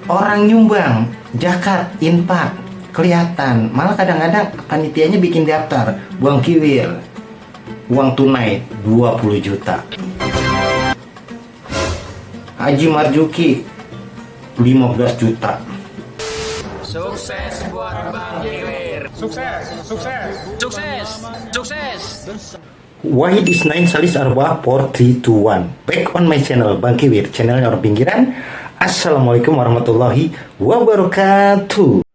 Orang nyumbang, zakat, infak, kelihatan. Malah kadang-kadang panitianya bikin daftar, buang kiwir, uang tunai 20 juta. Haji Marjuki 15 juta. Sukses buat Bang Kiwir. Sukses, sukses, Sukses, sukses. Wahid Isnain Salis Arba 4, 3, 2, 1. Back on my channel Bang Kiwir, channelnya orang pinggiran. Assalamualaikum warahmatullahi wabarakatuh.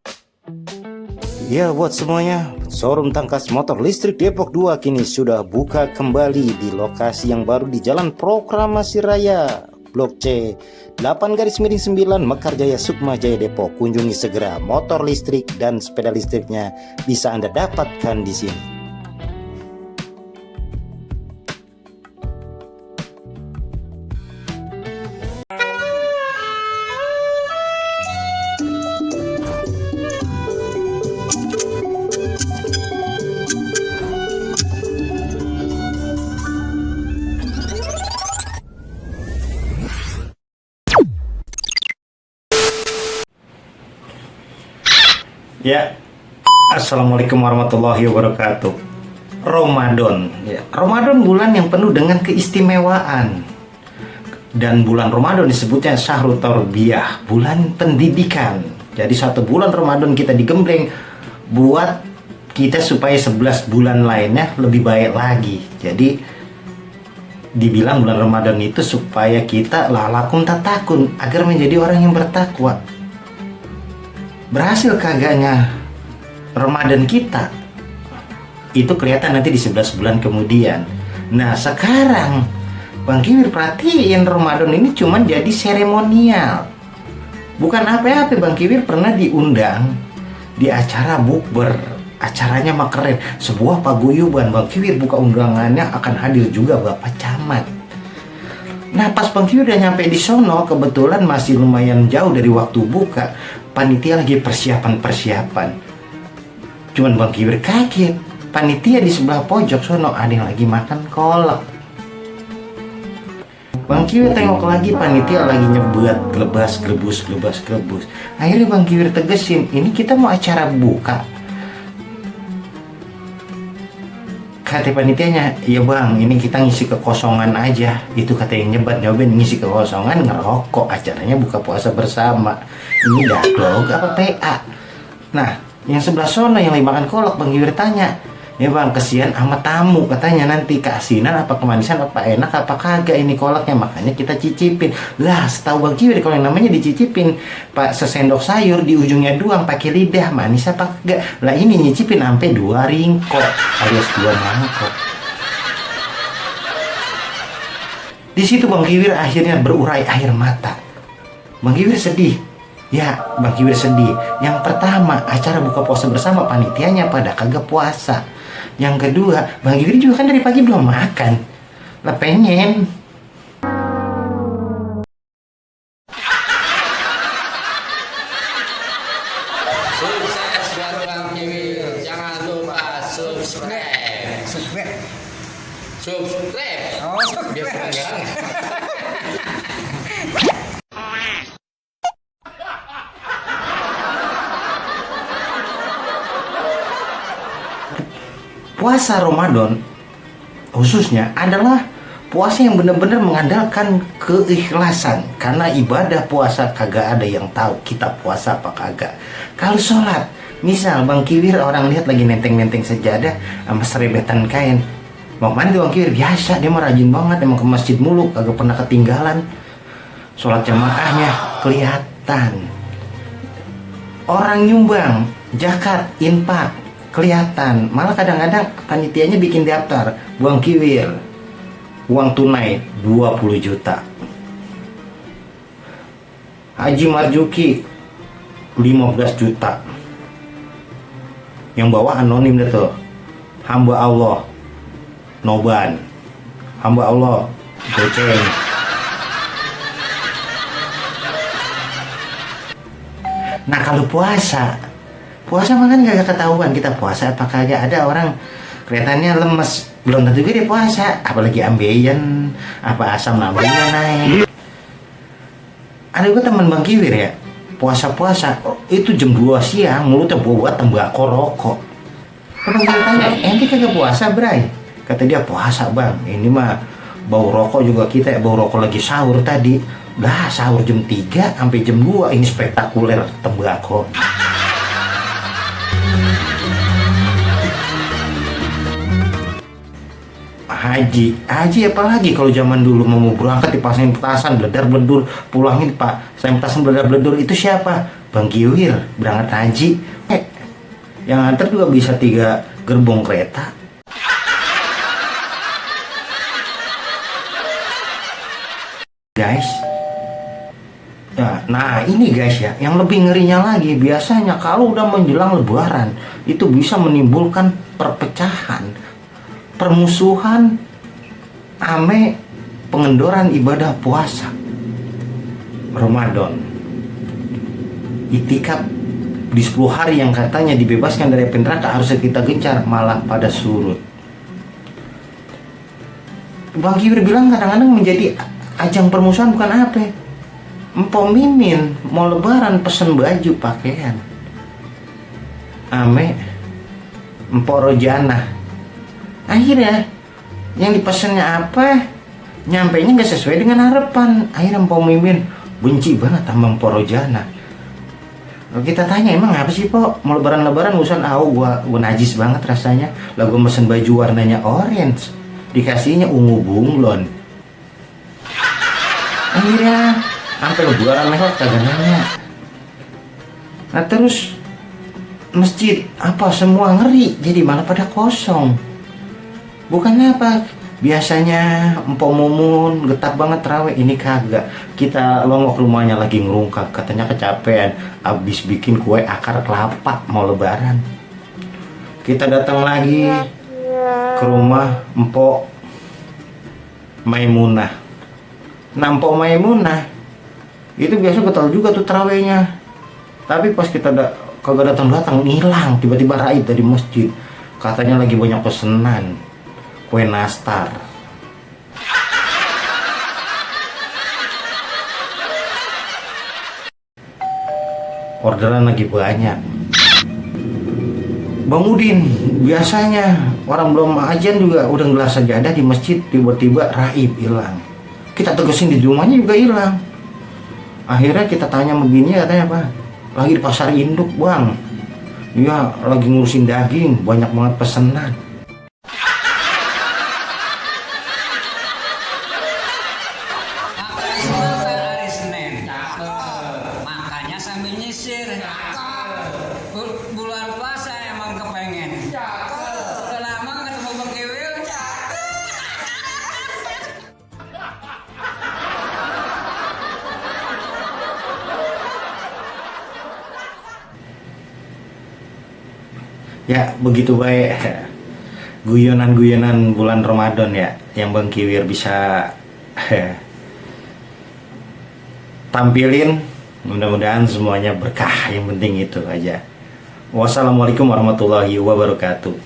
Ya buat semuanya, showroom tangkas motor listrik Depok 2 kini sudah buka kembali di lokasi yang baru di Jalan Proklamasi Raya Blok C 8/9 Mekar Jaya Sukma Jaya Depok. Kunjungi segera, motor listrik dan sepeda listriknya bisa Anda dapatkan di sini. Ya, assalamualaikum warahmatullahi wabarakatuh. Ramadan, ya, Ramadan bulan yang penuh dengan keistimewaan. Dan bulan Ramadan disebutnya Syahrul Tarbiyah, bulan pendidikan. Jadi satu bulan Ramadan kita digembleng buat kita supaya 11 bulan lainnya lebih baik lagi. Jadi dibilang bulan Ramadan itu supaya kita lalakum tatakun, agar menjadi orang yang bertakwa. Berhasil kagaknya Ramadan kita itu kelihatan nanti di 11 bulan kemudian. Nah sekarang Bang Kiwir perhatiin, Ramadan ini cuma jadi seremonial, bukan apa-apa. Bang Kiwir pernah diundang di acara bukber, acaranya mah keren, sebuah paguyuban. Bang Kiwir buka undangannya, akan hadir juga Bapak Camat. Nah pas Bang Kiwir udah nyampe di sono, kebetulan masih lumayan jauh dari waktu buka, panitia lagi persiapan. Cuman Bang Kiwir kaget, panitia di sebelah pojok sono ada yang lagi makan kolak. Bang Kiwir tengok lagi, panitia lagi nyebat glebas glebus. Akhirnya Bang Kiwir tegesin, ini kita mau acara buka. Kata panitianya, iya bang, ini kita ngisi kekosongan aja. Itu kata yang nyobain ngisi kekosongan, ngerokok, acaranya buka puasa bersama. Ini daglog apa PA? Nah, yang sebelah sono yang lagi makan kolak, Bang Kiwir tanya, ya bang, kesian sama tamu, katanya nanti keasinan apa kemanisan apa enak apa kagak ini kolaknya, makanya kita cicipin. Lah setahu Bang Kiwir kalau yang namanya dicicipin pak sesendok sayur di ujungnya doang, pakai lidah, manis apa kagak. Lah ini nyicipin sampai 2 ringkok alias 2 mangkok. Di situ Bang Kiwir akhirnya berurai air mata. Bang Kiwir sedih. Ya, Bang Kiwir sedih. Yang pertama, acara buka puasa bersama panitianya pada kagak puasa. Yang kedua, Bang Kiwir juga kan dari pagi belum makan. Lah pengen. Sukses buat Bang Kiwir. Jangan lupa subscribe. subscribe. Subscribe. Oh, Biar subscribe. kedengeran. Puasa Ramadan khususnya adalah puasa yang benar-benar mengandalkan keikhlasan. Karena ibadah puasa kagak ada yang tahu kita puasa apa kagak. Kalau sholat, misal Bang Kiwir orang lihat lagi nenteng-nenteng sejadah sama serebetan kain, mau kemana tuh Bang Kiwir? Biasa, dia mah rajin banget, emang ke masjid mulu, kagak pernah ketinggalan. Sholat jamaahnya kelihatan. Orang nyumbang, zakat, infak, kelihatan. Malah kadang-kadang panitianya bikin daftar, buang kiwir, uang tunai 20 juta. Haji Marjuki 15 juta. Yang bawah anonim deh tuh, hamba Allah Noban, hamba Allah goceng. Nah kalau puasa mah kan gak ketahuan kita puasa apa kagak. Ada orang kelihatannya lemes, belum tentu dia puasa, apalagi ambeien apa asam lambungnya naik. Ada gue teman Bang Kiwir ya, puasa-puasa itu jam 2 siang mulutnya bau tembakau rokok. Bang Kiwir tanya, ente kagak puasa Bray? Kata dia, puasa bang, ini mah bau rokok juga kita bau rokok lagi sahur tadi. Lah sahur jam 3 sampai jam 2 ini spektakuler tembakau. Haji apalagi kalau zaman dulu mau berangkat dipasangin petasan bledar-bledur, pulangin pak saya petasan bledar-bledur, itu siapa? Bang Kiwir berangkat haji. Yang antar juga bisa 3 gerbong kereta. Guys, nah ini guys ya, yang lebih ngerinya lagi, biasanya kalau udah menjelang lebaran itu bisa menimbulkan perpecahan, permusuhan, ame pengendoran ibadah puasa Ramadan. Itikaf di 10 hari yang katanya dibebaskan dari api neraka harus kita gencar, malah pada surut. Bang Kiwir bilang kadang-kadang menjadi ajang permusuhan bukan apa, Empok Mimin mau lebaran pesen baju pakaian ame Empok Rojana, akhirnya yang dipesennya apa nyampainya nggak sesuai dengan harapan. Akhirnya Empok Mimin benci banget sama Empok Rojana. Kita tanya, emang apa sih Pok, mau lebaran urusan gua najis banget rasanya. Lah gua mesen baju warnanya orange, dikasihnya ungu bunglon. Akhirnya sampai lebaran lewat kagak nanya. Nah terus masjid apa semua ngeri, jadi malah pada kosong. Bukannya apa, biasanya Empok Mumun getap banget terawih, ini kagak. Kita longok rumahnya lagi ngerungkak, katanya kecapean abis bikin kue akar kelapa mau lebaran. Kita datang lagi ke rumah Empok Maimunah. Nah Empok Maimunah itu biasa getol juga tuh terawihnya, tapi pas kita kagak datang hilang, tiba-tiba raib dari masjid, katanya lagi banyak pesenan kue nastar. Orderan lagi banyak. Bang Udin, biasanya orang belum ajan juga udah gelar sajadah di masjid, tiba-tiba raib hilang. Kita tegesin di rumahnya juga hilang. Akhirnya kita tanya begini, katanya apa? Lagi di pasar induk bang. Iya, lagi ngurusin daging, banyak banget pesenan. Hari Senin, makanya sambil nyisir. Bulan puasa emang kepengen. Udah lama gak ketemu Bang Kiwir. Ya begitu baik guyonan-guyonan bulan Ramadan ya, yang Bang Kiwir bisa tampilin. Mudah-mudahan semuanya berkah, yang penting itu aja. Wassalamualaikum warahmatullahi wabarakatuh.